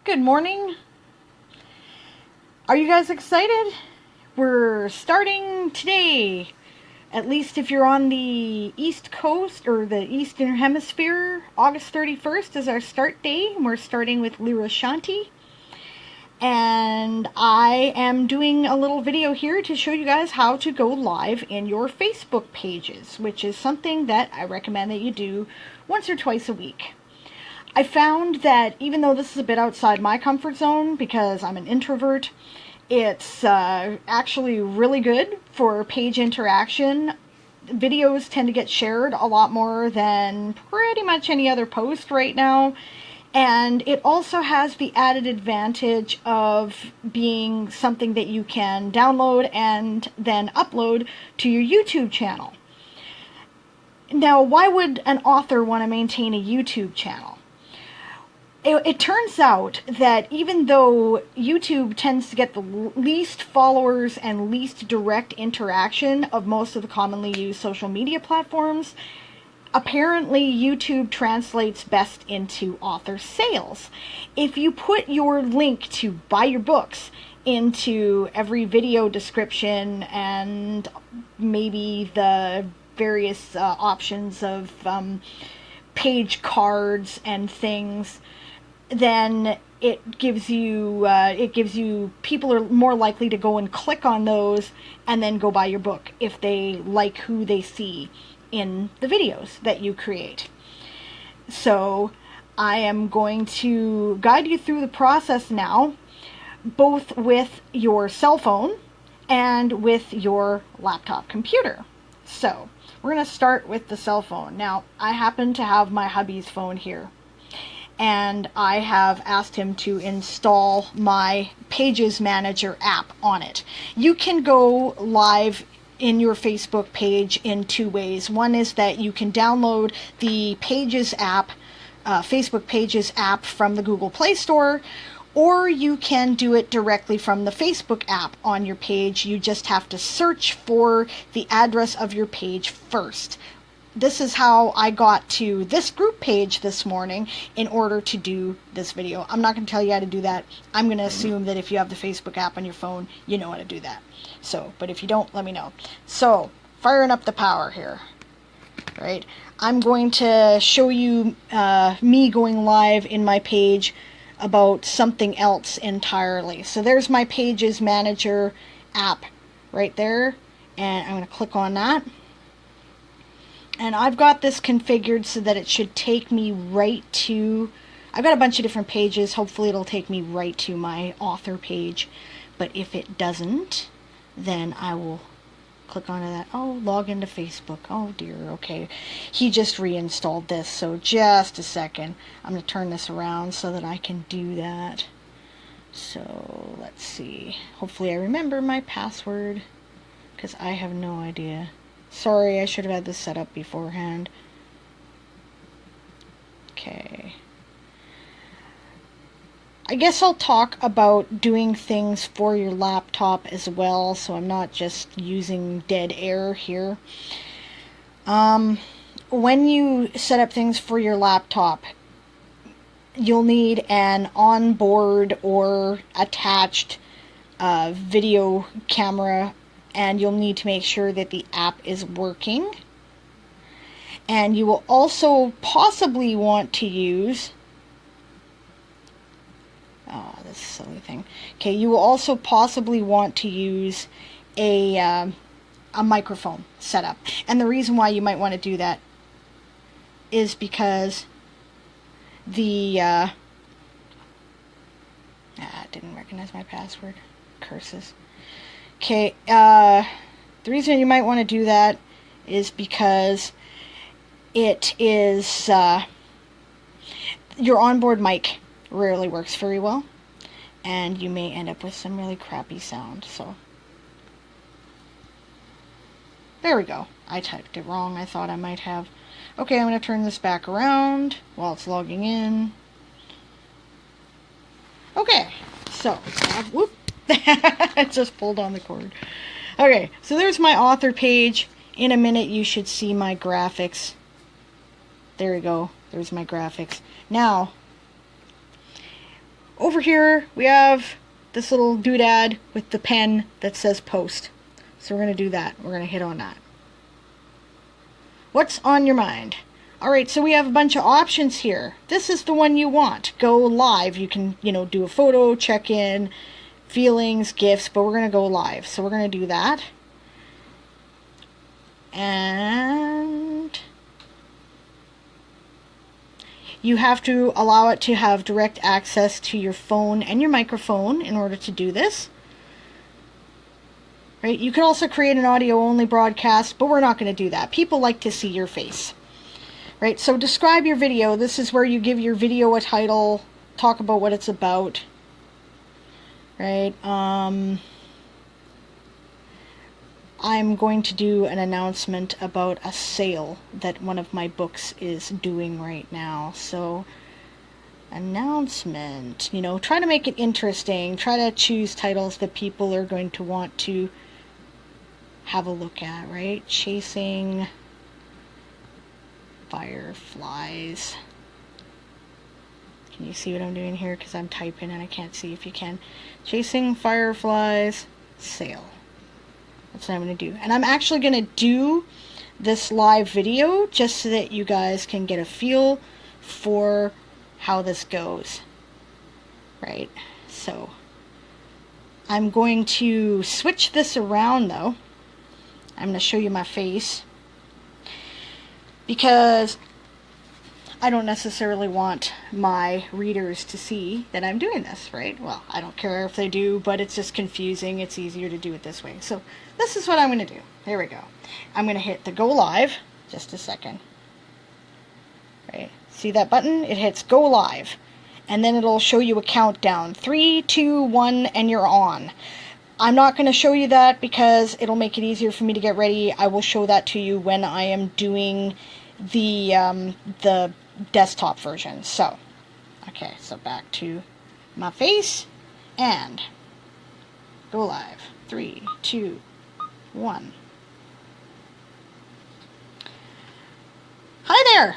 Good morning. Are you guys excited? We're starting today. At least if you're on the East Coast or the Eastern Hemisphere, August 31st is our start day. We're starting with Lira Shanti. And I am doing a little video here to show you guys how to go live in your Facebook pages, which is something that I recommend that you do once or twice a week. I found that even though this is a bit outside my comfort zone because I'm an introvert, it's actually really good for page interaction. Videos tend to get shared a lot more than pretty much any other post right now. And it also has the added advantage of being something that you can download and then upload to your YouTube channel. Now, why would an author want to maintain a YouTube channel? It turns out that even though YouTube tends to get the least followers and least direct interaction of most of the commonly used social media platforms, apparently YouTube translates best into author sales. If you put your link to buy your books into every video description and maybe the various options of page cards and things, then it gives you people are more likely to go and click on those and then go buy your book if they like who they see in the videos that you create. So I am going to guide you through the process now, both with your cell phone and with your laptop computer. So we're going to start with the cell phone. Now, I happen to have my hubby's phone here, and I have asked him to install my Pages Manager app on it. You can go live in your Facebook page in two ways. One is that you can download the Pages app, Facebook Pages app from the Google Play Store, or you can do it directly from the Facebook app on your page. You just have to search for the address of your page first. This is how I got to this group page this morning in order to do this video. I'm not going to tell you how to do that. I'm going to assume that if you have the Facebook app on your phone, you know how to do that. So, but if you don't, let me know. So, firing up the power here, right? I'm going to show you me going live in my page about something else entirely. So there's my Pages Manager app right there, and I'm going to click on that. And I've got this configured so that it should take me right to, I've got a bunch of different pages. Hopefully it'll take me right to my author page. But if it doesn't, then I will click onto that. Oh, log into Facebook. Oh dear, okay. He just reinstalled this, so just a second. I'm going to turn this around so that I can do that. So, let's see. Hopefully I remember my password, because I have no idea. Sorry, I should have had this set up beforehand. Okay. I guess I'll talk about doing things for your laptop as well, so I'm not just using dead air here. When you set up things for your laptop, you'll need an onboard or attached video camera, and you'll need to make sure that the app is working. And you will also possibly want to use, oh, this silly thing. Okay, you will also possibly want to use a microphone setup. And the reason why you might want to do that is because the didn't recognize my password. Curses. Okay, the reason you might want to do that is because it is, your onboard mic rarely works very well, and you may end up with some really crappy sound, so. There we go. I typed it wrong. I thought I might have. Okay, I'm going to turn this back around while it's logging in. Okay, so, whoop. I just pulled on the cord. Okay, so there's my author page. In a minute you should see my graphics. There we go. There's my graphics. Now, over here we have this little doodad with the pen that says post. So we're going to do that. We're going to hit on that. What's on your mind? Alright, so we have a bunch of options here. This is the one you want. Go live. You can, do a photo, check in, feelings, gifts, but we're going to go live. So we're going to do that. And you have to allow it to have direct access to your phone and your microphone in order to do this. Right? You can also create an audio-only broadcast, but we're not going to do that. People like to see your face. Right? So describe your video. This is where you give your video a title, talk about what it's about. Right? I'm going to do an announcement about a sale that one of my books is doing right now. So, announcement, try to make it interesting. Try to choose titles that people are going to want to have a look at, right? Chasing Fireflies. Can you see what I'm doing here? Because I'm typing and I can't see if you can. Chasing Fireflies sale. That's what I'm going to do. And I'm actually going to do this live video just so that you guys can get a feel for how this goes. Right? So, I'm going to switch this around though. I'm going to show you my face. Because I don't necessarily want my readers to see that I'm doing this, right? Well, I don't care if they do, but it's just confusing. It's easier to do it this way. So this is what I'm going to do. Here we go. I'm going to hit the go live. Just a second. Right? See that button? It hits go live. And then it'll show you a countdown. 3, 2, 1, and you're on. I'm not going to show you that because it'll make it easier for me to get ready. I will show that to you when I am doing the desktop version. So, okay, so back to my face and go live. 3, 2, 1. Hi there.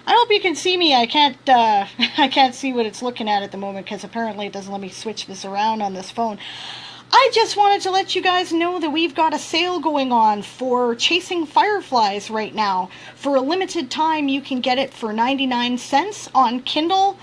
I hope you can see me. I can't I can't see what it's looking at the moment because apparently it doesn't let me switch this around on this phone. I just wanted to let you guys know that we've got a sale going on for Chasing Fireflies right now. For a limited time, you can get it for 99 cents on Kindle.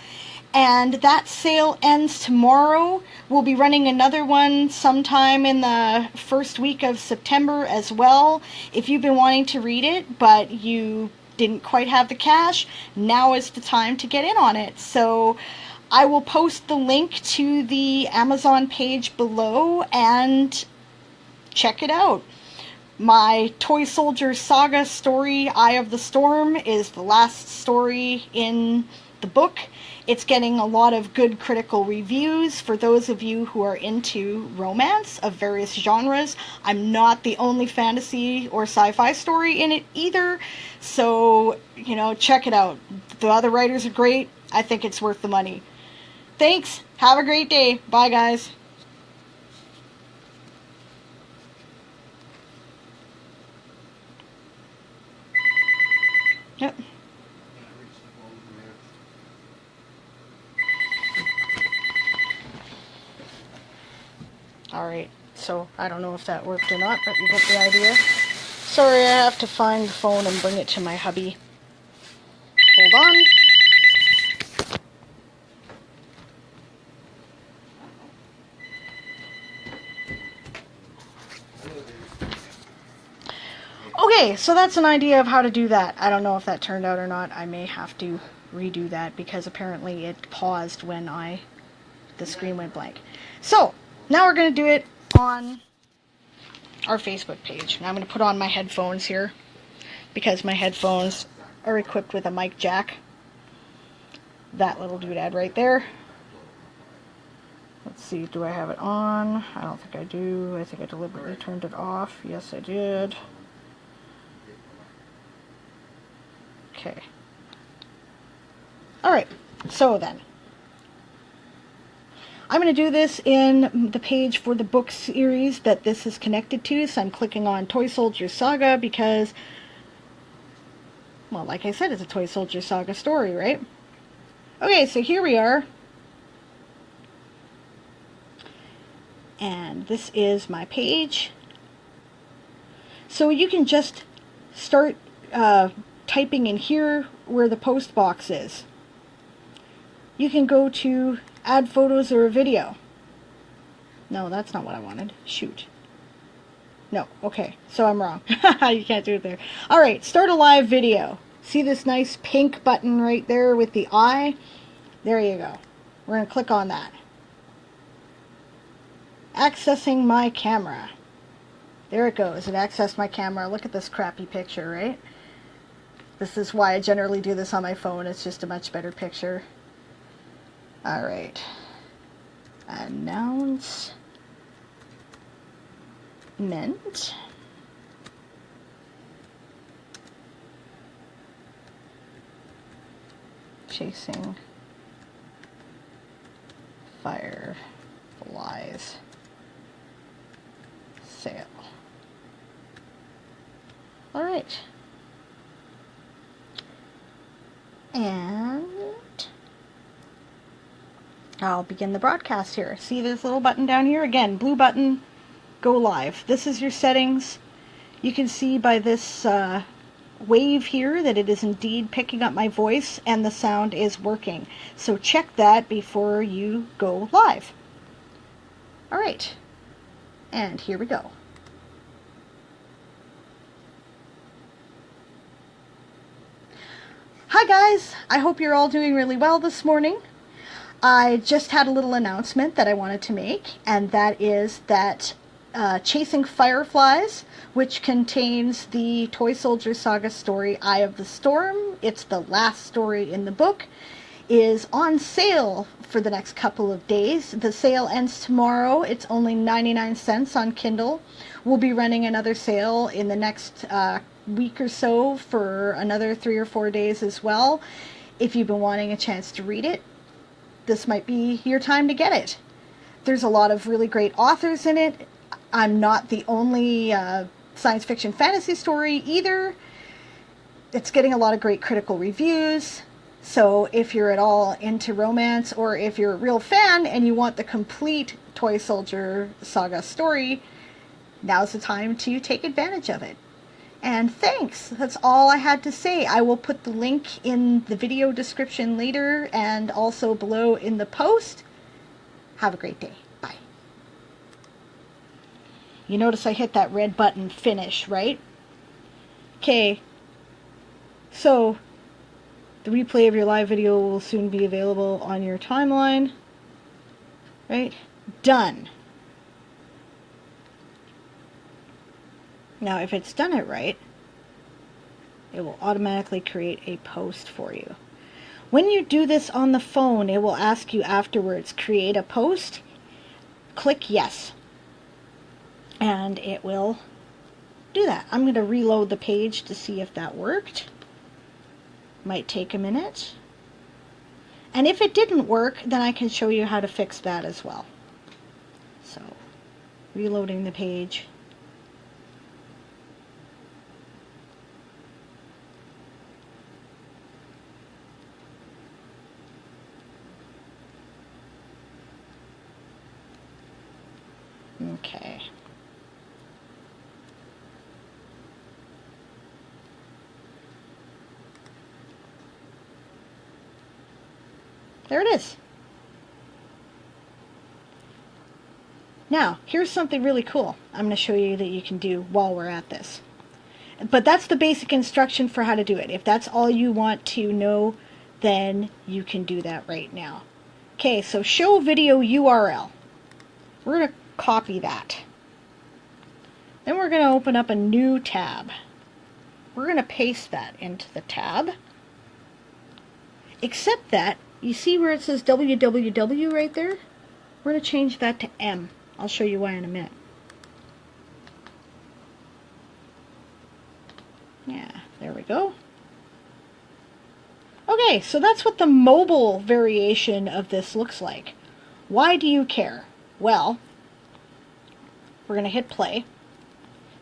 And that sale ends tomorrow. We'll be running another one sometime in the first week of September as well. If you've been wanting to read it, but you didn't quite have the cash, now is the time to get in on it. So I will post the link to the Amazon page below and check it out. My Toy Soldier Saga story, Eye of the Storm, is the last story in the book. It's getting a lot of good critical reviews for those of you who are into romance of various genres. I'm not the only fantasy or sci-fi story in it either, so, check it out. The other writers are great. I think it's worth the money. Thanks. Have a great day. Bye, guys. Yep. Alright, so I don't know if that worked or not, but you get the idea. Sorry, I have to find the phone and bring it to my hubby. Hold on. Okay, so that's an idea of how to do that. I don't know if that turned out or not. I may have to redo that because apparently it paused when the screen went blank. So, now we're going to do it on our Facebook page. Now I'm going to put on my headphones here because my headphones are equipped with a mic jack. That little doodad right there. Let's see, do I have it on? I don't think I do. I think I deliberately turned it off. Yes, I did. Okay. Alright, so then. I'm going to do this in the page for the book series that this is connected to. So I'm clicking on Toy Soldier Saga because, well, like I said, it's a Toy Soldier Saga story, right? Okay, so here we are. And this is my page. So you can just start typing in here where the post box is. You can go to add photos or a video. No, that's not what I wanted. Shoot. No, okay, so I'm wrong. You can't do it there. Alright, start a live video. See this nice pink button right there with the eye? There you go. We're going to click on that. Accessing my camera. There it goes. It accessed my camera. Look at this crappy picture, right? This is why I generally do this on my phone. It's just a much better picture. Alright. Announcement. Chasing fireflies sale. All right. And I'll begin the broadcast here. See this little button down here? Again, blue button, go live. This is your settings. You can see by this wave here that it is indeed picking up my voice and the sound is working. So check that before you go live. All right. And here we go. Hi guys, I hope you're all doing really well this morning. I just had a little announcement that I wanted to make, and that is that Chasing Fireflies, which contains the Toy Soldier Saga story Eye of the Storm, it's the last story in the book, is on sale for the next couple of days. The sale ends tomorrow. It's only 99 cents on Kindle. We'll be running another sale in the next week or so for another 3 or 4 days as well. If you've been wanting a chance to read it, this might be your time to get it. There's a lot of really great authors in it. I'm not the only science fiction fantasy story either. It's getting a lot of great critical reviews. So if you're at all into romance, or if you're a real fan and you want the complete Toy Soldier Saga story, now's the time to take advantage of it. And thanks. That's all I had to say. I will put the link in the video description later and also below in the post. Have a great day. Bye. You notice I hit that red button, finish, right? Okay. So the replay of your live video will soon be available on your timeline. Right? Done. Now, if it's done it right, it will automatically create a post for you. When you do this on the phone, it will ask you afterwards, create a post. Click yes. And it will do that. I'm going to reload the page to see if that worked. Might take a minute. And if it didn't work, then I can show you how to fix that as well. So, reloading the page. Okay. There it is. Now, here's something really cool I'm going to show you that you can do while we're at this. But that's the basic instruction for how to do it. If that's all you want to know, then you can do that right now. Okay, so show video URL. We're going to copy that. Then we're going to open up a new tab. We're going to paste that into the tab. Except that, you see where it says www right there? We're going to change that to M. I'll show you why in a minute. Yeah, there we go. Okay, so that's what the mobile variation of this looks like. Why do you care? Well, we're going to hit play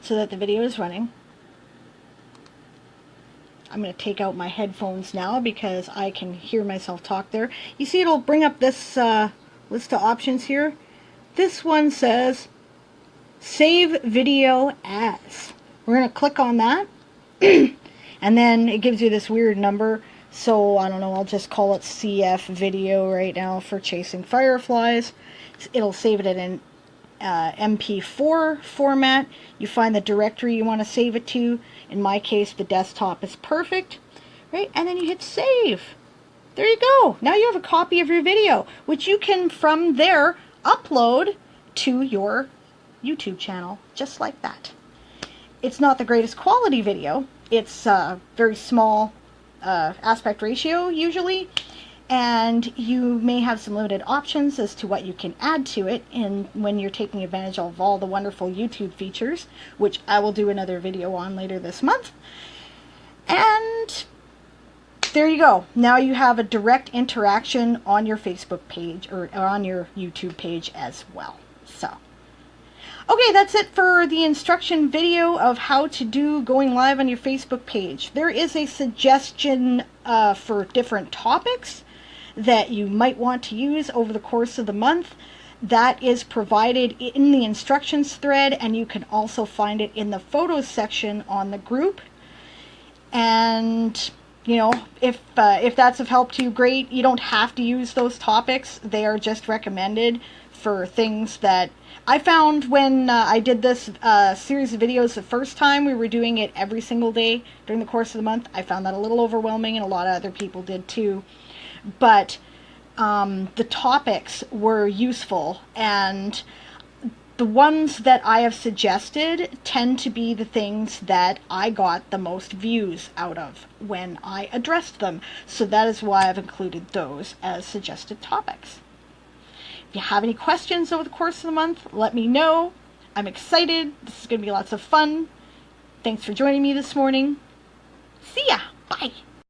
so that the video is running. I'm going to take out my headphones now because I can hear myself talk there. You see it'll bring up this list of options here. This one says, save video as. We're going to click on that. And then it gives you this weird number. So, I don't know, I'll just call it CF video right now for chasing fireflies. It'll save it in an MP4 format. You find the directory you want to save it to. In my case, the desktop is perfect. Right? And then you hit save. There you go. Now you have a copy of your video, which you can, from there, upload to your YouTube channel, just like that. It's not the greatest quality video. It's very small aspect ratio, usually, and you may have some limited options as to what you can add to it when you're taking advantage of all the wonderful YouTube features, which I will do another video on later this month. And there you go. Now you have a direct interaction on your Facebook page or on your YouTube page as well. So, okay, that's it for the instruction video of how to do going live on your Facebook page. There is a suggestion for different topics that you might want to use over the course of the month. That is provided in the instructions thread, and you can also find it in the photos section on the group. And you know, if that's of help to you, great. You don't have to use those topics. They are just recommended for things that I found when I did this series of videos the first time. We were doing it every single day during the course of the month. I found that a little overwhelming, and a lot of other people did too. But the topics were useful, and the ones that I have suggested tend to be the things that I got the most views out of when I addressed them. So that is why I've included those as suggested topics. If you have any questions over the course of the month, let me know. I'm excited. This is going to be lots of fun. Thanks for joining me this morning. See ya. Bye.